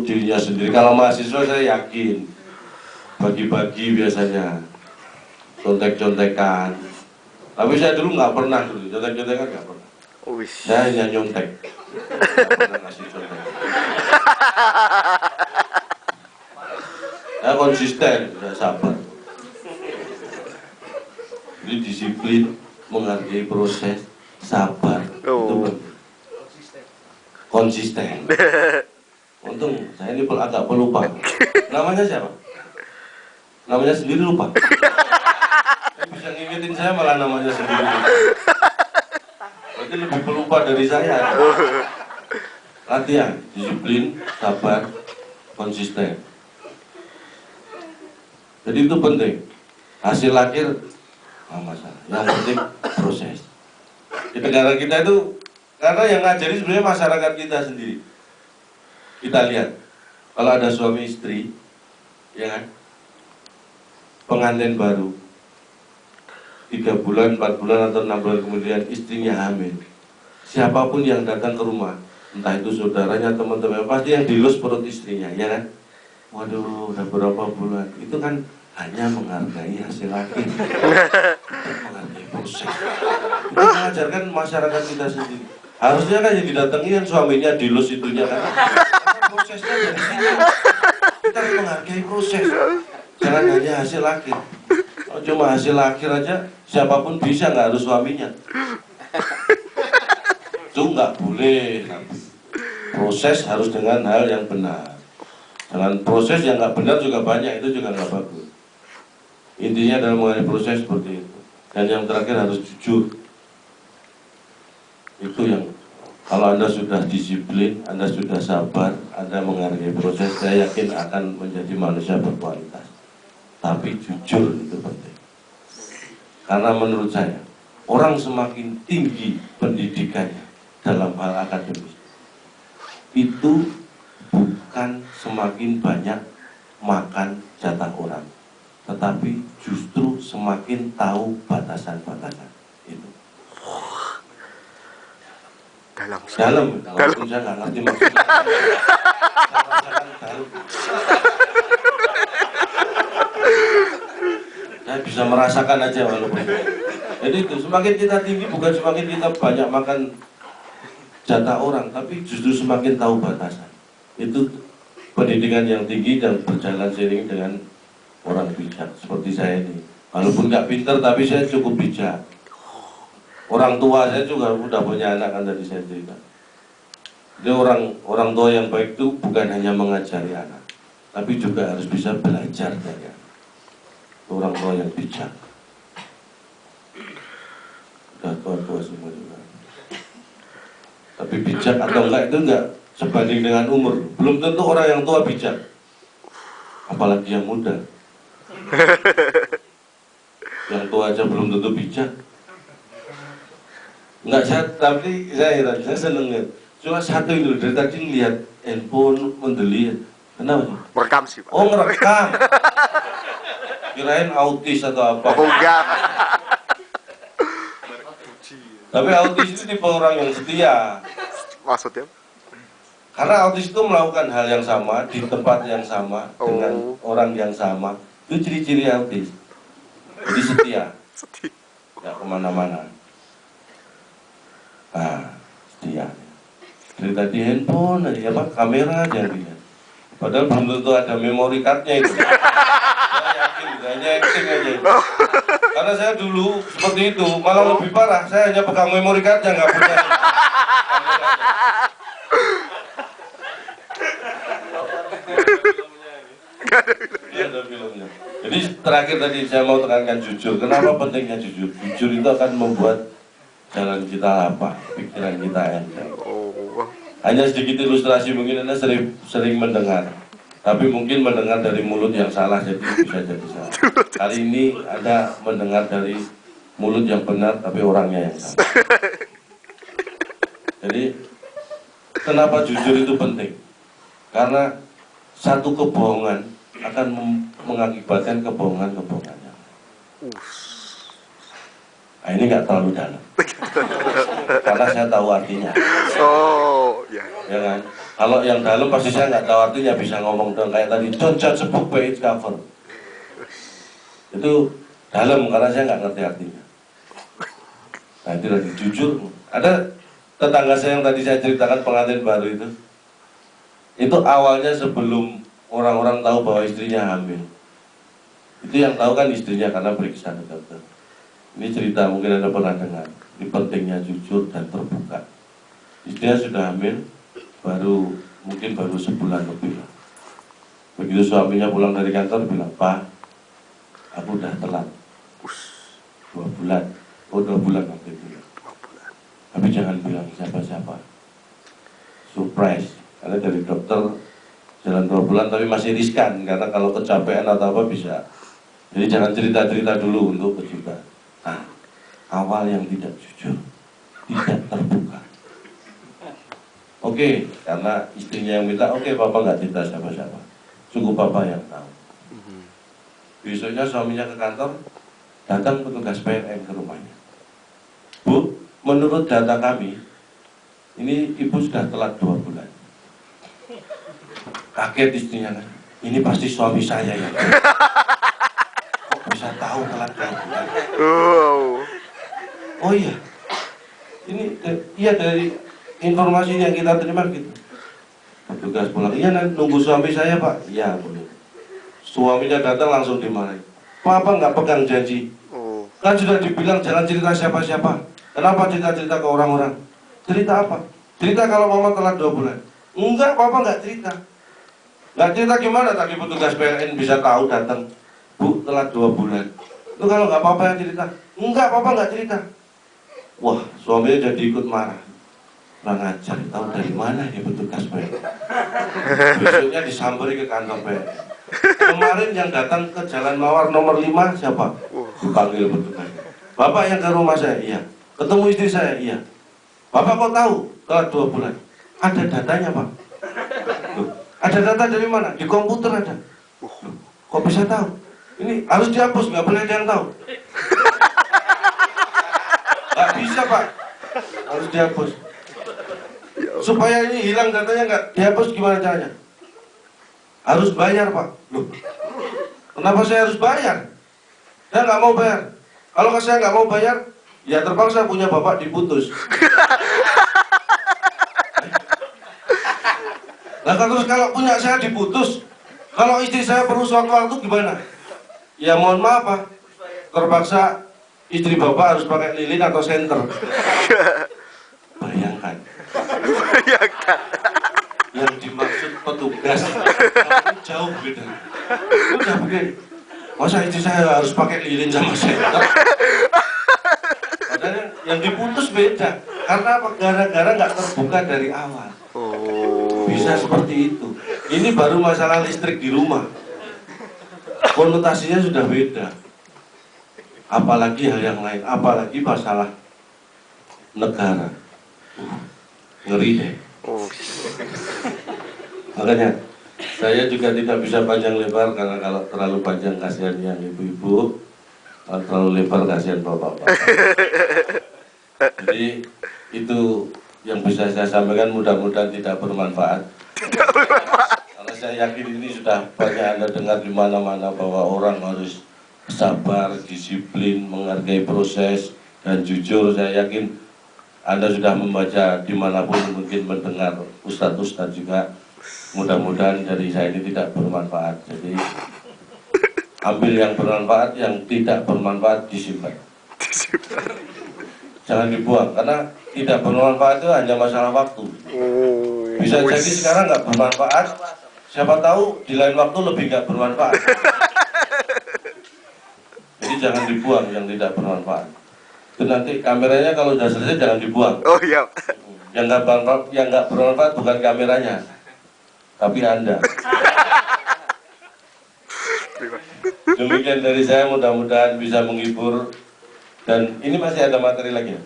dirinya sendiri. Kalau mahasiswa saya yakin bagi-bagi biasanya, contek-contekan. Tapi saya dulu nggak pernah dulu, contek-contekan nggak pernah. Saya hanya nyontek, nggak pernah ngasih contek. Saya konsisten, saya sabar. Jadi disiplin, menghargai proses, sabar. Itu konsisten. Untung saya ini agak pelupa. Namanya siapa? Namanya sendiri lupa. Bisa ngingetin saya malah namanya sendiri. Berarti lebih pelupa dari saya. Latihan, disiplin, sabar, konsisten. Jadi itu penting. Hasil akhir nggak masalah. Yang penting proses. Di negara kita itu, karena yang ngajari sebenarnya masyarakat kita sendiri. Kita lihat, kalau ada suami istri, ya kan, pengantin baru, 3 bulan, 4 bulan, atau 6 bulan kemudian istrinya hamil. Siapapun yang datang ke rumah, entah itu saudaranya, teman-teman, pasti yang dilus perut istrinya, ya kan? Waduh, udah berapa bulan? Itu kan hanya menghargai hasil akhir, menghargai proses. Itu mengajarkan masyarakat kita sendiri. Harusnya kan yang didatangi kan suaminya dilus itunya kan. Prosesnya dari sini. Kita harus menghargai proses. Jangan hanya hasil akhir. Kalau cuma hasil akhir aja, siapapun bisa, nggak harus suaminya. Itu nggak boleh. Proses harus dengan hal yang benar. Dengan proses yang nggak benar juga banyak, itu juga nggak bagus. Intinya dalam mengenai proses seperti itu. Dan yang terakhir harus jujur. Itu yang, kalau Anda sudah disiplin, Anda sudah sabar, Anda menghargai proses, saya yakin akan menjadi manusia berkualitas. Tapi jujur itu penting. Karena menurut saya, orang semakin tinggi pendidikannya dalam hal akademis, itu bukan semakin banyak makan jatah orang, tetapi justru semakin tahu batasan-batasan itu. Dalam, walaupun saya nggak ngerti maksudnya. Saya bisa merasakan aja walaupun. Jadi itu, semakin kita tinggi bukan semakin kita banyak makan jatah orang, tapi justru semakin tahu batasan. Itu pendidikan yang tinggi dan berjalan seiring dengan orang bijak seperti saya ini. Walaupun nggak pintar, tapi saya cukup bijak. Orang tua saya juga udah punya anak, kan tadi saya cerita. Jadi orang tua yang baik itu bukan hanya mengajari anak, tapi juga harus bisa belajar dari anak. Orang tua yang bijak. Udah tua-tua semua juga. Tapi bijak atau enggak itu enggak sebanding dengan umur. Belum tentu orang yang tua bijak, apalagi yang muda. Yang tua aja belum tentu bijak. Enggak, tapi saya seneng lihat. Cuma satu itu dari tadi lihat handphone mendelit. Kenapa sih? Merekam sih, Pak. Oh, ngerekam. Kirain autis atau apa? Oh, enggak. Tapi autis itu tipe orang yang setia. Maksudnya? Karena autis itu melakukan hal yang sama di tempat yang sama dengan orang yang sama. Itu ciri-ciri autis. Jadi setia. Nggak kemana-mana. Nah, setia. Dari tadi handphone aja, apa, kamera aja dilihat. Padahal belum tentu ada memory cardnya itu. Saya yakin, hanya acting aja. Karena saya dulu seperti itu, malah lebih parah. Saya hanya pegang memory cardnya, nggak punya. Ada filmnya. Jadi terakhir tadi saya mau tekankan jujur. Kenapa pentingnya jujur? Jujur itu akan membuat jalan kita lapang, pikiran kita enteng. Hanya sedikit ilustrasi, mungkin Anda sering mendengar, tapi mungkin mendengar dari mulut yang salah, jadi bisa jadi salah. Kali ini Anda mendengar dari mulut yang benar, tapi orangnya yang salah. Jadi kenapa jujur itu penting? Karena satu kebohongan akan mengakibatkan kebohongan-kebohongan yang lain. Nah, ini nggak terlalu dalam, karena saya tahu artinya. Ya. Ya kan? Kalau yang dalam pasti saya nggak tahu artinya, bisa ngomong dong kayak tadi, don't judge a book by its cover. Itu dalam karena saya nggak ngerti artinya. Nah itu lagi jujur. Ada tetangga saya yang tadi saya ceritakan pengantin baru itu awalnya sebelum orang-orang tahu bahwa istrinya hamil. Itu yang tahu kan istrinya karena periksa ke dokter. Ini cerita mungkin Anda pernah dengar. Ini pentingnya jujur dan terbuka. Istrinya sudah hamil, mungkin baru sebulan lebih lah. Begitu suaminya pulang dari kantor bilang, "Pak, aku udah telat 2 bulan." Oh 2 bulan waktu itu. Tapi jangan bilang siapa-siapa. Surprise. Karena dari dokter jalan 2 bulan tapi masih riskan. Karena kalau kecapean atau apa bisa. Jadi jangan cerita-cerita dulu untuk kejutan. Nah, awal yang tidak jujur, tidak terbuka. Oke, karena istrinya yang minta, oke, Papa nggak cerita siapa-siapa. Cukup Papa yang tahu. Besoknya suaminya ke kantor, datang petugas PLN ke rumahnya. Bu, menurut data kami, ini ibu sudah telat 2 bulan. Kaget istrinya kan, ini pasti suami saya ya. Kok bisa tahu telat 2 bulan? Oh iya, ini iya dari informasi yang kita terima gitu. Petugas pulang, iya nunggu suami saya Pak. Iya boleh. Suaminya datang langsung dimarahi. Papa nggak pegang janji. Kan sudah dibilang jangan cerita siapa-siapa. Kenapa cerita-cerita ke orang-orang? Cerita apa? Cerita kalau mama telat 2 bulan. Enggak, Papa nggak cerita. Nggak cerita gimana tadi petugas PLN bisa tahu datang? Bu, telat 2 bulan. Itu kalau nggak Papa yang cerita. Enggak, Papa nggak cerita. Wah, suaminya jadi ikut marah. Kurang ajar, tahu dari mana ini petugas PLN. Besoknya disamperin ke kantor PLN. Kemarin yang datang ke Jalan Mawar nomor 5 siapa? Dipanggil petugas. Bapak yang ke rumah saya, iya. Ketemu istri saya, iya. Bapak kok tahu telat 2 bulan? Ada datanya Pak. Loh, ada data dari mana? Di komputer ada. Loh, kok bisa tahu? Ini harus dihapus, nggak boleh ada yang tahu. Nggak bisa Pak, harus dihapus. Supaya ini hilang datanya nggak dihapus gimana caranya? Harus bayar Pak. Loh, kenapa saya harus bayar? Saya nggak mau bayar. Kalau saya nggak mau bayar, ya terpaksa punya bapak diputus. Nah terus kalau punya saya diputus, kalau istri saya perlu waktu gimana? Ya mohon maaf Pak, terpaksa istri bapak harus pakai lilin atau senter. Bayangkan. Yang dimaksud petugas jauh beda. Udah begini, masa istri saya harus pakai lilin sama senter? Padahal yang diputus beda. Karena apa? Gara-gara nggak terbuka dari awal. Bisa seperti itu. Ini baru masalah listrik di rumah. Konotasinya sudah beda. Apalagi hal yang lain. Apalagi masalah negara. Ngeri deh. Makanya saya juga tidak bisa panjang lebar, karena kalau terlalu panjang kasihan yang ibu-ibu, kalau terlalu lebar kasihan bapak-bapak. Jadi itu yang bisa saya sampaikan, mudah-mudahan tidak bermanfaat. Karena saya yakin ini sudah banyak Anda dengar di mana-mana bahwa orang harus sabar, disiplin, menghargai proses, dan jujur. Saya yakin Anda sudah membaca dimanapun, mungkin mendengar ustadz-ustadz juga. Mudah-mudahan dari saya ini tidak bermanfaat. Jadi ambil yang bermanfaat, yang tidak bermanfaat disimpan. Jangan dibuang, karena tidak bermanfaat itu hanya masalah waktu. Bisa jadi sekarang nggak bermanfaat, siapa tahu di lain waktu lebih nggak bermanfaat. Jadi jangan dibuang yang tidak bermanfaat. Itu nanti kameranya kalau sudah selesai jangan dibuang. Oh iya. Yang nggak bermanfaat bukan kameranya, tapi Anda. Demikian dari saya, mudah-mudahan bisa menghibur. Dan ini masih ada materi lagi ya?